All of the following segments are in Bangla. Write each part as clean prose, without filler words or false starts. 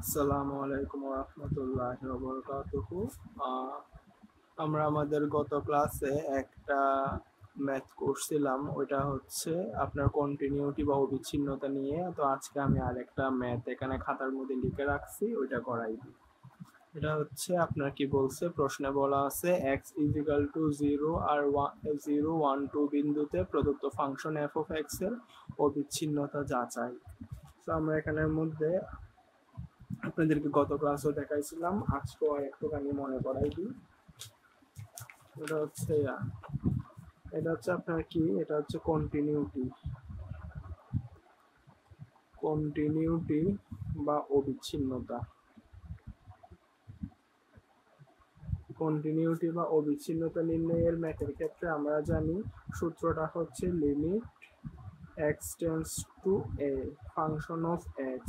আসসালামু আলাইকুম ওয়া রাহমাতুল্লাহি ওয়া বারাকাতুহু। আহ, আমরা আমাদের গত ক্লাসে একটা ম্যাথ করছিলাম, ওইটা হচ্ছে আপনার কন্টিনিউটি বা অবিচ্ছিন্নতা নিয়ে। তো আজকে আমি আরেকটা ম্যাথ এখানে খাতার মধ্যে লিখে রাখছি, ওইটা করাই দিই। এটা হচ্ছে আপনার কি বলছে, প্রশ্নে বলা আছে x ইজ ইকাল টু 0 আর 0 1 2 বিন্দুতে প্রদত্ত ফাংশন f অফ x এর অবিচ্ছিন্নতা যাচাই। তো আমরা এখানের মধ্যে আপনাদেরকে গত ক্লাসও দেখাইছিলাম, আজকেও আর একটুখানি মনে করাই দিই। এটা হচ্ছে আপনার কি, এটা হচ্ছে কন্টিনিউটি বা অবিচ্ছিন্নতা। কন্টিনিউটি বা অবিচ্ছিন্নতা নির্ণয়ের ম্যাথের ক্ষেত্রে আমরা জানি সূত্রটা হচ্ছে limit x tends to a function of x।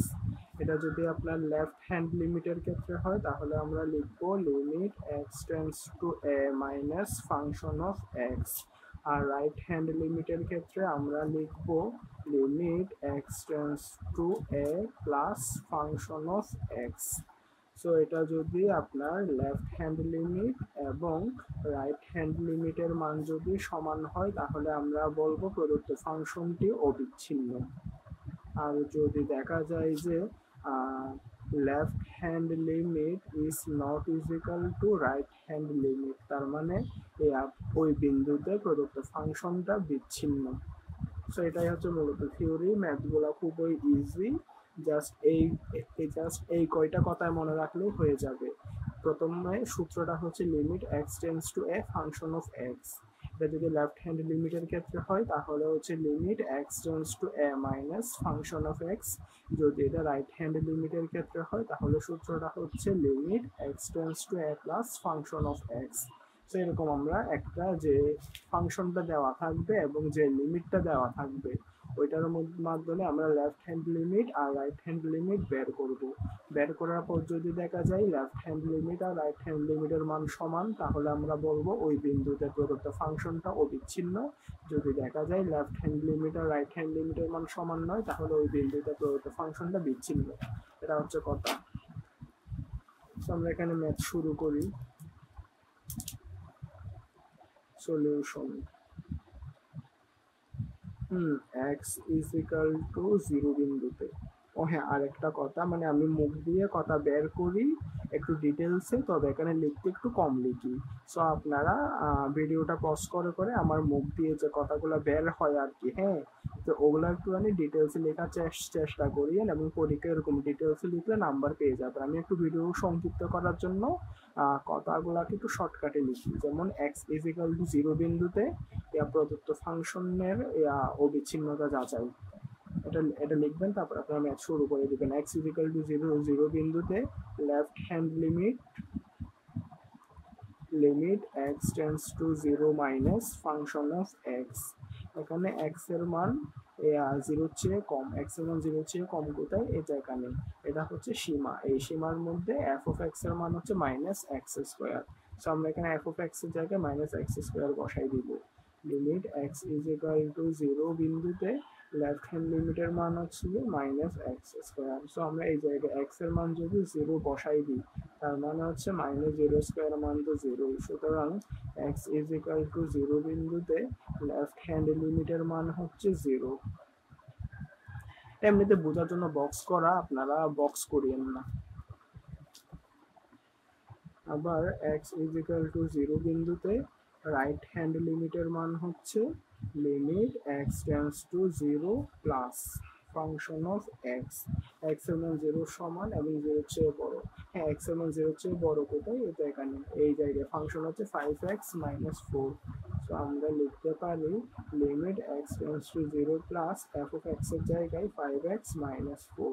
এটা যদি আপনার লেফট হ্যান্ড লিমিটের ক্ষেত্রে হয় তাহলে আমরা লিখবো limit x tends to a minus function of x। আর রাইট হ্যান্ড লিমিটের ক্ষেত্রে আমরা লিখবো limit x tends to a plus function of x। So এটা যদি আপনার লেফট হ্যান্ড লিমিট এবং রাইট হ্যান্ড লিমিটের মান যদি সমান হয় তাহলে আমরা বলবো প্রদত্ত ফাংশনটি অবিচ্ছিন্ন। আর যদি দেখা যায় যে left hand limit is not equal to right hand limit, তার মানে ওই বিন্দুতে প্রদত্ত ফাংশনটা বিচ্ছিন্ন। সো এটাই হচ্ছে মূলত থিওরি। ম্যাথগুলো খুবই ইজি, জাস্ট এই কয়টা কথায় মনে রাখলেই হয়ে যাবে। প্রথমে সূত্রটা হচ্ছে limit x tends to A function of x. এটা যদি লেফট হ্যান্ড লিমিটের ক্ষেত্রে হয় তাহলে হচ্ছে limit x tends to A minus function of x. যদি এটা রাইট হ্যান্ড লিমিটের ক্ষেত্রে হয় তাহলে সূত্রটা হচ্ছে limit x tends to A plus function of x. তো এরকম আমরা একটা যে ফাংশনটা দেওয়া থাকবে এবং যে লিমিটটা দেওয়া থাকবে ওইটার মাধ্যমে আমরা লেফট হ্যান্ড লিমিট আর রাইট হ্যান্ড লিমিট বের করব। বের করার পর যদি দেখা যায় লেফট হ্যান্ড লিমিট আর রাইট হ্যান্ড লিমিটের মান সমান তাহলে আমরা বলবো ওই বিন্দুতে প্রদত্ত ফাংশনটা অবিচ্ছিন্ন। যদি দেখা যায় লেফট হ্যান্ড লিমিট আর রাইট হ্যান্ড লিমিটের মান সমান নয় তাহলে ওই বিন্দুতে প্রদত্ত ফাংশনটা বিচ্ছিন্ন। এটা হচ্ছে কথা। আমরা এখানে ম্যাথ শুরু করি। Solution x is equal to 0 বিন্দুতে। ও হ্যাঁ, আরেকটা কথা, মানে আমি মুখ দিয়ে কথা বের করি একটু ডিটেলসে, তবে এখানে লিখতে একটু কম লিখি। সো আপনারা ভিডিওটা পজ করে করে আমার মুখ দিয়ে যে কথাগুলো বের হয় আর কি, হ্যাঁ, তো ওগুলো একটুখানি ডিটেলসে লেখার চেষ্টা করিয়েন এবং পরীক্ষায় এরকম ডিটেলসে লিখলে নাম্বার পেয়ে যাবে। আমি একটু ভিডিও সংক্ষিপ্ত করার জন্য কথাগুলোকে একটু শর্টকাটে লিখি। যেমন x ইজ ইকাল টু 0 বিন্দুতে প্রদত্ত ফাংশনের অবিচ্ছিন্নতা যাচাই। এটা লিখবেন, তারপর আপনারা ম্যাথ শুরু করে দিবেন। x ইজ ইকাল টু 0 বিন্দুতে left hand limit x tends two 0 minus function of x। এখানে x এর মান 0 চেয়ে কম, x এর মান 0 চেয়ে কম কোথায়, এটা এখানে, এটা হচ্ছে সীমা। এই সীমার মধ্যে f অফ x এর মান হচ্ছে মাইনাস এক্স স্কোয়ার। সো আমরা এখানে f অফ x এর জায়গায় মাইনাস এক্স স্কোয়ার বসাই দিব। Limit x is equal to 0 বিন্দুতে লেফট হ্যান্ড লিমিটের মান হচ্ছে মাইনাস এক্স স্কোয়ার। সো আমরা এই জায়গায় x এর মান যদি 0 বসাই দিই তার মানে হচ্ছে মাইনাস 0 স্কোয়ার মান তো 0। সুতরাং x ইজ ইকুয়াল টু 0 বিন্দুতে লেফট হ্যান্ড লিমিটের মান হচ্ছে 0। এমনিতে বোঝার জন্য বক্স করা, আপনারা বক্স করিয়েন না। আবার x ইজ ইকুয়াল টু 0 বিন্দুতে রাইট হ্যান্ড লিমিটের মান হচ্ছে limit x tends two 0 plus function of x। x এর মান 0 সমান এবং 0 চেয়ে বড়। হ্যাঁ, x এর মান 0 চেয়ে বড় কোথায়, এটা এখানে এই জায়গায় ফাংশন হচ্ছে 5x মাইনাস 4। সো আমরা লিখতে পারি limit x tends two 0 plus f of x এর জায়গায় 5x মাইনাস 4।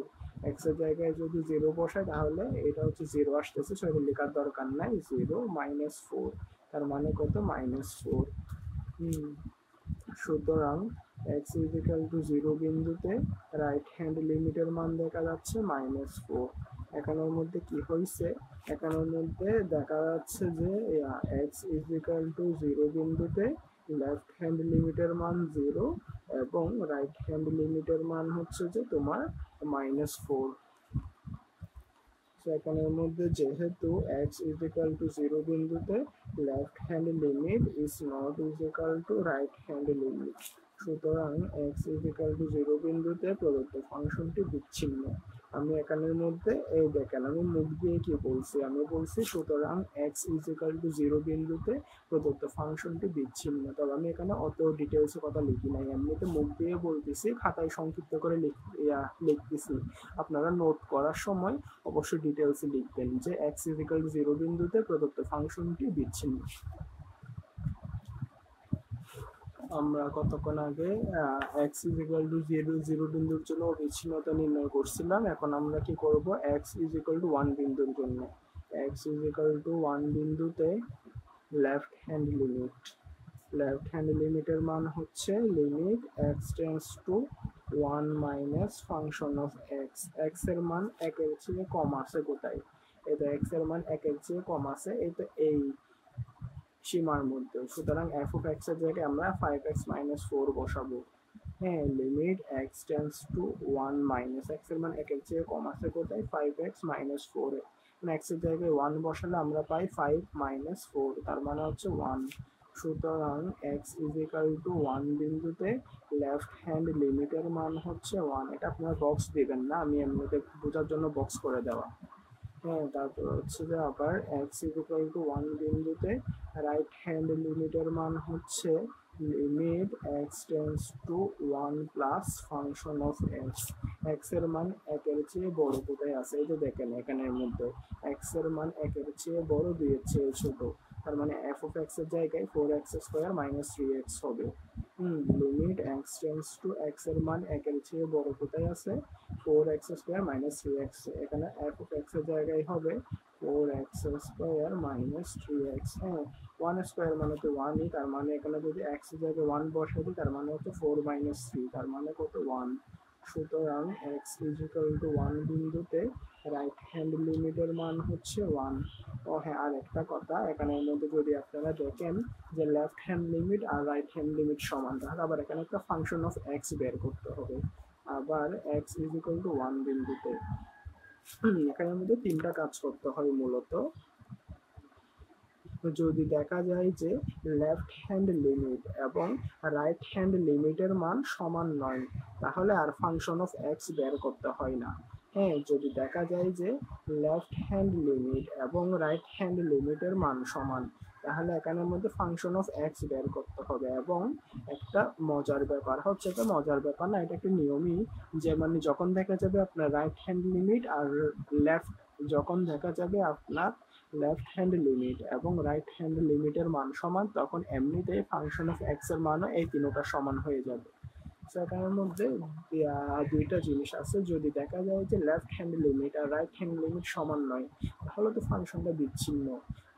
x এর জায়গায় যদি 0 বসায় তাহলে এটা হচ্ছে 0 আসতেছে, সেটা লেখার দরকার নাই। 0 মাইনাস 4 তার মানে কত, মাইনাস 4। সুতরাং x ইজ ইকুয়াল টু 0 বিন্দুতে রাইট হ্যান্ড লিমিটের মান দেখা যাচ্ছে মাইনাস 4। এখানের মধ্যে কি হয়েছে, এখানের মধ্যে দেখা যাচ্ছে যে x ইজ ইকুয়াল টু 0 বিন্দুতে লেফট হ্যান্ড লিমিটের মান 0 এবং রাইট হ্যান্ড লিমিটের মান হচ্ছে যে তোমার মাইনাস 4। এখানের মধ্যে যেহেতু x ইজ ইকাল টু 0 বিন্দুতে left hand limit is not is equal two right hand limit, সুতরাং x ইজ ইকাল টু 0 বিন্দুতে প্রদত্ত ফাংশনটি বিচ্ছিন্ন। আমি এখানের মধ্যে এই দেখেন আমি মুখ দিয়ে কি বলছি, আমি বলছি সুতরাং x ইজ ইকাল টু 0 বিন্দুতে প্রদত্ত ফাংশনটি বিচ্ছিন্ন। তবে আমি এখানে অত ডিটেলস কথা লিখি নাই, এমনিতে মুখ দিয়ে বলতেছি, খাতায় সংক্ষিপ্ত করে লিখতেছি। আপনারা নোট করার সময় অবশ্যই ডিটেলসে লিখবেন যে x ইজ ইকাল টু 0 বিন্দুতে প্রদত্ত ফাংশনটি বিচ্ছিন্ন। আমরা কতক্ষণ আগে x ইজ ইকুয়াল টু 0 বিন্দুর জন্য অবিচ্ছিন্নতা নির্ণয় করছিলাম। এখন আমরা কি করব, x ইজ ইকুয়াল টু 1 বিন্দুর জন্য x ইজ ইকুয়াল টু 1 বিন্দুতে লেফট হ্যান্ড লিমিটের মান হচ্ছে limit x tends to 1 minus function of x। x এর মান 1 এর চেয়ে কম আছে কোথায়, এটা x এর মান 1 এর চেয়ে কম আছে এই সীমার মধ্যে, সুতরাং f of x এর জায়গায় আমরা 5x minus 4 বসাবো। হ্যাঁ, limit x tends to 1 minus x এর মান 1 এর চেয়ে কম আছে কোথায়, 5x minus 4 এ। x এর জায়গায় 1 বসালে আমরা পাই 5 minus 4, তার মানে হচ্ছে 1। সুতরাং x ইজ ইকাল টু 1 বিন্দুতে লেফট হ্যান্ড লিমিটের মান হচ্ছে 1। এটা আপনারা বক্স দিবেন না, আমি এমনিতে বোঝার জন্য বক্স করে দেওয়া। হ্যাঁ, তারপর হচ্ছে যে আবার x ইজ ইকুয়াল টু 1 বিন্দুতে রাইট হ্যান্ড লিমিটের মান হচ্ছে limit x tends to 1 plus function of x। x এর মান 1 এর চেয়ে বড় কোথায় আছে, এই যে দেখেন এখানের মধ্যে x এর মান 1 এর চেয়ে বড়, 2 এর চেয়ে ছোট, তার মানে f of x এর জায়গায় 4x স্কয়ার মাইনাস 3x হবে। Limit x tends to x এর মান 1 এর চেয়ে বড় কোথায় আছে, 4x স্কয়ার মাইনাস 3x। এখানে f of x এর জায়গায় হবে 4x স্কয়ার মাইনাস 3x। হ্যাঁ, 1 স্কয়ার মানে তো 1ই, তার মানে এখানে যদি x এর জায়গায় 1 বসাই দিই তার মানে হচ্ছে 4 মাইনাস 3, তার মানে কত, 1। সুতরাং x ইজ ইকুয়াল টু 1 বিন্দুতে রাইট হ্যান্ড লিমিটের মান হচ্ছে 1। ও হ্যাঁ, আর একটা কথা, এখানের মধ্যে যদি আপনারা দেখেন যে লেফট হ্যান্ড লিমিট আর রাইট হ্যান্ড লিমিট সমান, তাহলে আবার এখানে একটা ফাংশন অফ x বের করতে হবে। আবার x ইজ ইকুয়াল টু 1 বিন্দুতে এখানের মধ্যে 3টা কাজ করতে হয় মূলত। যদি দেখা যায় যে লেফট হ্যান্ড লিমিট এবং রাইট হ্যান্ড লিমিটের মান সমান নয়, তাহলে আর ফাংশন অফ x বের করতে হয় না। হ্যাঁ, যদি দেখা যায় যে লেফট হ্যান্ড লিমিট এবং রাইট হ্যান্ড লিমিটের মান সমান, তাহলে এখানের মধ্যে ফাংশন অফ x বের করতে হবে। এবং একটা মজার ব্যাপার হচ্ছে, এটা মজার ব্যাপার না, এটা একটা নিয়মই, যে মানে যখন দেখা যাবে আপনার রাইট হ্যান্ড লিমিট আর যখন দেখা যাবে আপনার লেফট হ্যান্ড লিমিট এবং রাইট হ্যান্ড লিমিটের মান সমান, তখন এমনিতেই ফাংশন অফ x এর মানও এই তিনটা সমান হয়ে যাবে। সেটার মধ্যে 2টা জিনিস আছে, যদি দেখা যায় যে লেফট হ্যান্ড লিমিট আর রাইট হ্যান্ড লিমিট সমান নয়, তাহলে তো ফাংশনটা বিচ্ছিন্ন।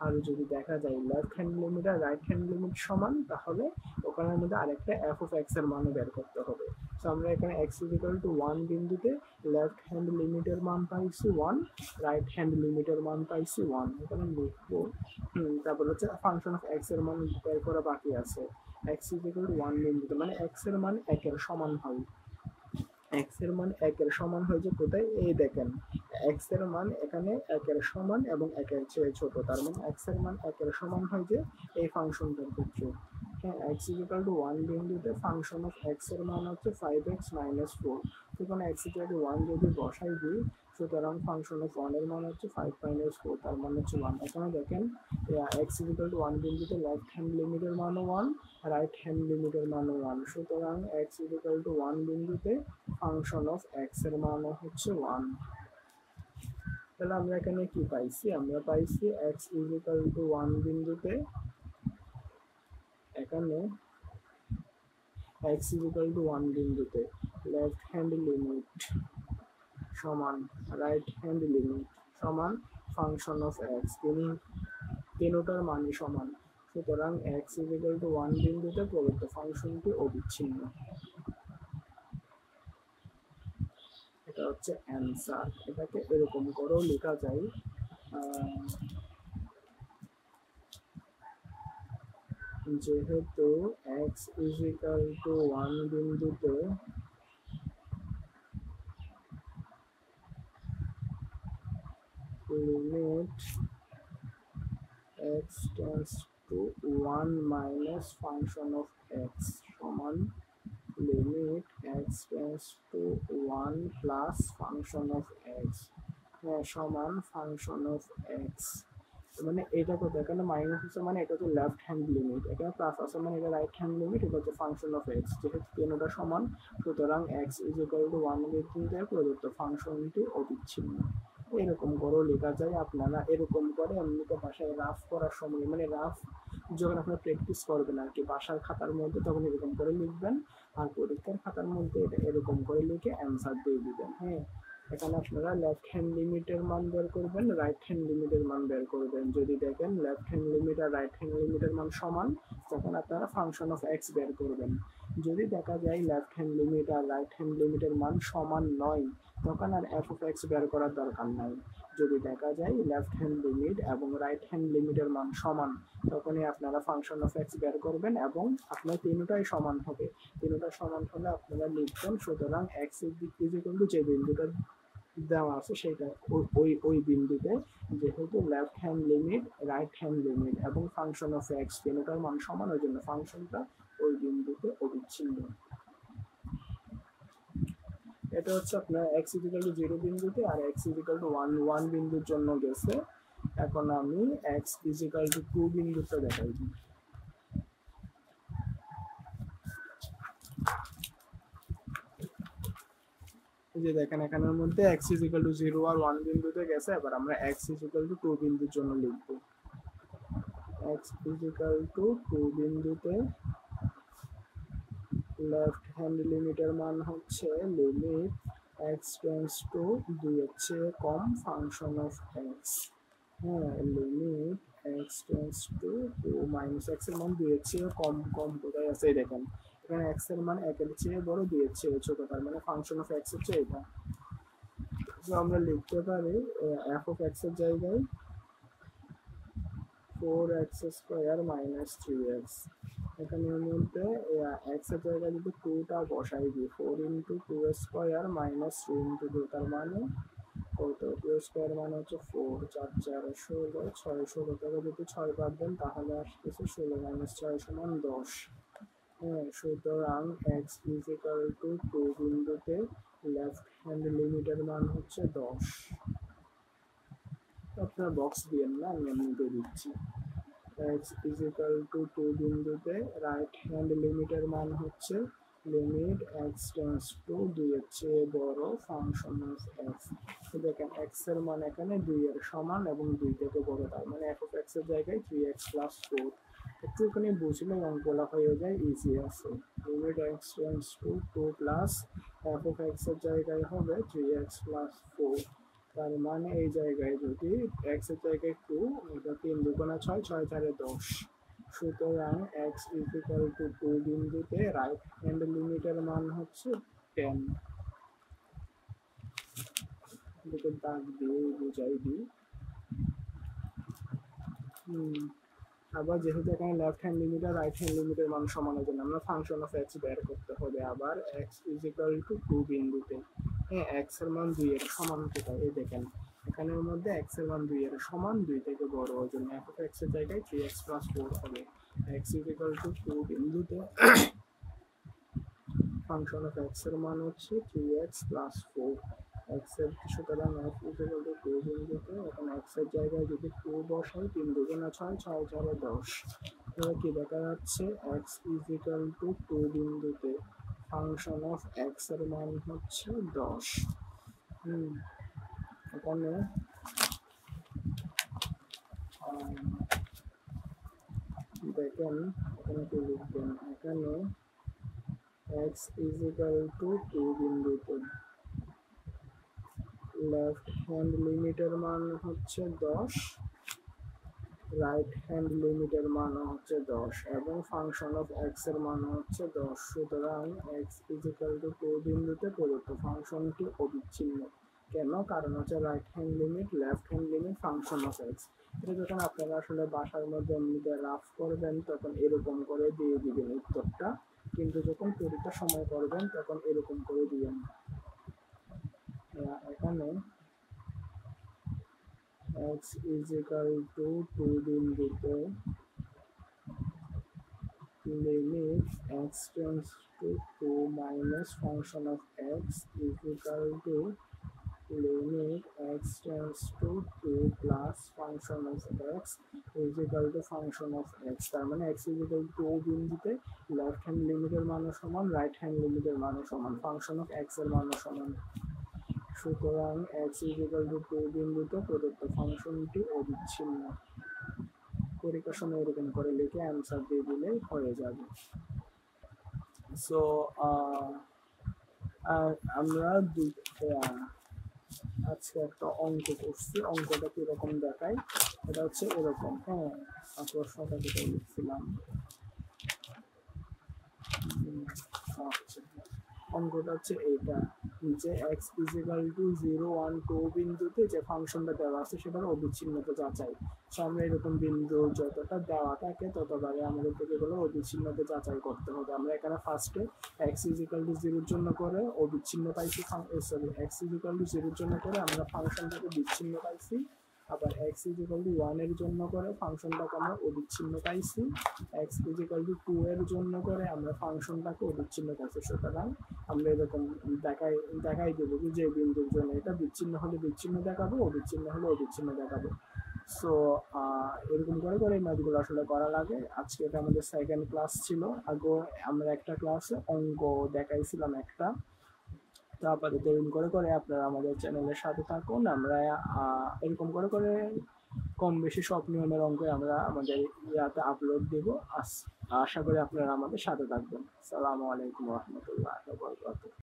আর যদি দেখা যায় লেফট হ্যান্ড লিমিট আর রাইট হ্যান্ড লিমিট সমান, তাহলে ওখানের মধ্যে আরেকটা f of x এর মানও বের করতে হবে। সো আমরা এখানে x ইজ ইকুয়াল টু 1 বিন্দুতে লেফট হ্যান্ড লিমিটের মান পাইছি 1, রাইট হ্যান্ড লিমিটের মান পাইছি 1। এখানে লিখবো। তারপর হচ্ছে ফাংশন অফ x এর মান বের করা বাকি আছে। x ইজ ইকুয়াল টু 1 বিন্দুতে মানে x এর মান 1 এর সমান হয়। x এর মান 1 এর সমান হয় যে কোথায়, এই দেখেন x এর মান এখানে 1 এর সমান এবং 1 এর চেয়ে ছোট, তার মানে x এর মান 1 এর সমান হয় যে এই ফাংশনটার ক্ষেত্রে। হ্যাঁ, x ইজ ইকুয়াল টু 1 বিন্দুতে ফাংশন অফ x এর মান হচ্ছে 5x minus 4। সেখানে x ইজ ইকুয়াল টু 1 যদি বসাই দিই, সুতরাং ফাংশন অফ 1 এর মান হচ্ছে 5 minus 4, তার মানে হচ্ছে 1। এখানে দেখেন x ইজ ইকুয়াল টু 1 বিন্দুতে লেফট হ্যান্ড লিমিটের মানও 1, রাইট হ্যান্ড লিমিটের মানও 1, সুতরাং x ইজ ইকুয়াল টু 1 বিন্দুতে ফাংশন অফ x এর মানও হচ্ছে 1। তাহলে আমরা এখানে কি পাইছি, আমরা পাইছি x ইজ ইকুয়াল টু 1 বিন্দুতে এখানে x ইজ ইকুয়াল টু 1 বিন্দুতে লেফট হ্যান্ড লিমিট সমান রাইট হ্যান্ড লিমিট সমান ফাংশন অফ x, তিনটার মানই সমান। সুতরাং x ইজ ইকুয়াল টু 1 বিন্দুতে প্রদত্ত ফাংশনটি অবিচ্ছিন্ন। এটা হচ্ছে অ্যান্সার। এটাকে এরকম করেও লেখা যায়, যেহেতু x ইজ ইকুয়াল টু 1 বিন্দুতে limit x tends to 1 minus function of x সমান limit x tends to 1 plus function of x সমান ফাংশন অফ x। মানে এটা তো এখানে মাইনাস আছে মানে এটা তো লেফট হ্যান্ড লিমিট, এখানে প্লাস আছে মানে এটা রাইট হ্যান্ড লিমিট, এটা হচ্ছে ফাংশন অফ x। যেহেতু তিনটা সমান সুতরাং x ইজ ইকুয়াল টু 1 বিন্দুতে প্রদত্ত ফাংশনটি অবিচ্ছিন্ন। এরকম করে লেখা যায়। আপনারা এরকম করে এমনিতে বাসায় রাফ করার সময় মানে রাফ যখন আপনারা প্র্যাকটিস করবেন আর কি বাসার খাতার মধ্যে তখন এরকম করে লিখবেন, আর পরীক্ষার খাতার মধ্যে এটা এরকম করে লিখে অ্যান্সার দিয়ে দিবেন। হ্যাঁ, এখানে আপনারা লেফট হ্যান্ড লিমিটের মান বের করবেন, রাইট হ্যান্ড লিমিটের মান বের করবেন। যদি দেখেন লেফট হ্যান্ড লিমিট আর রাইট হ্যান্ড লিমিটের মান সমান তখন আপনারা ফাংশন অফ এক্স বের করবেন। যদি দেখা যায় লেফট হ্যান্ড লিমিট আর রাইট হ্যান্ড লিমিটের মান সমান নয় তখন আর এফ অফ এক্স বের করার দরকার নাই। যদি দেখা যায় লেফট হ্যান্ড লিমিট এবং রাইট হ্যান্ড লিমিটের মান সমান তখনই আপনারা ফাংশন অফ এক্স বের করবেন এবং আপনার তিনটাই সমান হবে। তিনটা সমান হলে আপনারা লিখবেন সুতরাং এক্স ইজ ইকুয়াল টু যে বিন্দুটা দেওয়া আছে সেটা ওই বিন্দুতে যেহেতু left hand limit right hand limit এবং ফাংশন অফ এক্স তিনটার মান সমান ওই জন্য ফাংশনটা ওই বিন্দুতে অবিচ্ছিন্ন। এটা হচ্ছে আপনার x ইকুয়াল টু 0 বিন্দুতে আর x ইকুয়াল টু 1 বিন্দুর জন্য গেছে। এখন আমি x ইকুয়াল টু 2 বিন্দুতে দেখাই দিই। এই যে দেখেন এখানের মধ্যে x ইকুয়াল টু 0 আর 1 বিন্দুতে গেছে। এবার আমরা x ইকুয়াল টু 2 বিন্দুর জন্য লিখব। x ইকুয়াল টু 2 বিন্দুতে লেফট হ্যান্ড লিমিটের মান হচ্ছে লিমিট x টেন্ডস টু 2 এর চেয়ে কম ফাংশন অফ x। হ্যাঁ, limit x tends to 2 minus x এর মান 2 এর চেয়ে কম। কোথায় আছে দেখেন এখানে x এর মান 1 এর চেয়ে বড় 2 এর চেয়ে ছোট, তার মানে ফাংশন অফ x হচ্ছে এটা। তো আমরা লিখতে পারি f অফ x এর জায়গায় 4x স্কয়ার মাইনাস 3x। এখানের মধ্যে x এর জায়গায় যদি 2টা বসাই দিই 4 ইন্টু 2 স্কয়ার মাইনাস 3 ইন্টু 2 তার মানে কত 2 স্কয়ার মানে হচ্ছে 4 4 4 16 6 16 থেকে যদি 6 বাদ দেন তাহলে আসতেছে 16 মাইনাস 6 সমান 10। হ্যাঁ, সুতরাং x ইজ ইকুয়াল টু 2 বিন্দুতে লেফট হ্যান্ড লিমিটের মান হচ্ছে 10। আপনার বক্স দিয়েন না, আমি এমনিতে দিচ্ছি। x ইজ ইকুয়াল টু 2 বিন্দুতে রাইট হ্যান্ড লিমিটের মান হচ্ছে লিমিট x টেন্ডস টু 2 এর চেয়ে বড় ফাংশন অফ x। দেখেন x এর মান এখানে 2 এর সমান এবং 2 থেকে বড়, তার মানে f অফ x এর জায়গায় 3x প্লাস 4। একটুখানি বুঝলে অঙ্কটা হয়ে যায়, ইজি আছে। Limit x tends to 2 plus f of x এর জায়গায় হবে 3x প্লাস 4। তার মানে এই জায়গায় যদি x এর জায়গায় 2 এটা 3 দুগুণা 6 6 4 10। সুতরাং x ইজ ইকুয়াল টু 2 বিন্দুতে রাইট হ্যান্ড লিমিটের মান হচ্ছে 10। এটাকে দাগ দিয়ে বুঝাই দিই। আবার যেহেতু এখানে লেফট হ্যান্ড লিমিট আর রাইট হ্যান্ড লিমিটের মান সমান হয় জন্য আমরা ফাংশন অফ x বের করতে হবে। আবার x ইজ ইকুয়াল টু 2 বিন্দুতে হ্যাঁ x এর মান 2 এর সমান কোথায় এই দেখেন এখানের মধ্যে x এর মান 2 এর সমান 2 থেকে বড়, ওই জন্য f অফ x এর জায়গায় 3x প্লাস 4 হবে। x ইজ ইকুয়াল টু 2 বিন্দুতে ফাংশন অফ x এর মান হচ্ছে 3x প্লাস 4। x এর সুতরাং f ইজ ইকুয়াল টু 2 বিন্দুতে এখন x এর জায়গায় যদি 2 বসাই 3 দুগুণা 6 6 4 10। তাহলে কি দেখা যাচ্ছে x ইজ ইকুয়াল টু 2 বিন্দুতে ফাংশন অফ x এর মান হচ্ছে 10। এখানে দেখেন এখানে কি লিখবেন এখানে x is equal to 2 বিন্দুতে লেফট হ্যান্ড লিমিটের মান হচ্ছে 10, রাইট হ্যান্ড লিমিটের মান হচ্ছে 10 এবং ফাংশন অফ x এর মান হচ্ছে 10। সুতরাং x is equal to 2 বিন্দুতে প্রদত্ত ফাংশনটি অবিচ্ছিন্ন। কেন? কারণ হচ্ছে right hand limit left hand limit function of x। এটা যখন আপনারা আসলে বাসার মধ্যে এমনিতে রাফ করবেন তখন এরকম করে দিয়ে দিবেন উত্তরটা, কিন্তু যখন পরীক্ষার সময় করবেন তখন এরকম করে দিবেন। এখানে x is equal to 2 বিন্দুতে limit x tends to 2 minus function of x is equal to limit x tends to 2 plus function of x is equal to function of x তার মানে x is equal to 2 বিন্দুতে লেফট হ্যান্ড লিমিটের মানও সমান রাইট হ্যান্ড লিমিটের মানও সমান ফাংশন অফ x এর মানও সমান সুতরাং x is equal to 2 বিন্দুতে প্রদত্ত ফাংশনটি অবিচ্ছিন্ন পরীক্ষার সময় এরকম করে লিখে অ্যান্সার দিয়ে দিলেই হয়ে যাবে সো আমরা আজকে একটা অঙ্ক করছি অঙ্কটা কিরকম দেখায় এটা হচ্ছে এরকম হ্যাঁ প্রশ্নটা যেটা লিখছিলাম অঙ্কটা হচ্ছে এইটা যে x ইকুয়াল টু 0 1 2 বিন্দুতে যে ফাংশনটা দেওয়া আছে সেটার অবিচ্ছিন্নতা যাচাই সো আমরা এরকম বিন্দু যতটা দেওয়া থাকে ততবারে আমাদের থেকে এগুলো অবিচ্ছিন্নতা যাচাই করতে হবে আমরা এখানে ফার্স্টে x ইকুয়াল টু 0 এর জন্য করে অবিচ্ছিন্ন পাইছি সরি x ইকুয়াল টু 0 এর জন্য করে আমরা ফাংশনটাকে বিচ্ছিন্ন পাইছি আবার x ইকুয়াল টু 1 এর জন্য করে ফাংশনটাকে আমরা অবিচ্ছিন্ন পাইছি x ইকুয়াল টু 2 এর জন্য করে আমরা ফাংশনটাকে অবিচ্ছিন্ন পাইছি সুতরাং আমরা এরকম দেখাই দেবো যে বিন্দুর জন্য এটা বিচ্ছিন্ন হলে বিচ্ছিন্ন দেখাবো অবিচ্ছিন্ন হলে অবিচ্ছিন্ন দেখাবো সো এরকম করে করে এই ম্যাথগুলো আসলে করা লাগে আজকে এটা আমাদের সেকেন্ড ক্লাস ছিল আগে আমরা একটা ক্লাসে অঙ্ক দেখাইছিলাম একটা তারপরে এরকম করে করে আপনারা আমাদের চ্যানেলের সাথে থাকুন আমরা এরকম করে করে কম বেশি সব নিয়মের অঙ্ক আমরা আমাদের ইয়াতে আপলোড দেব আশা করি আপনারা আমাদের সাথে থাকবেন আসসালামু আলাইকুম ওয়া রাহমাতুল্লাহি ওয়া বারাকাতুহু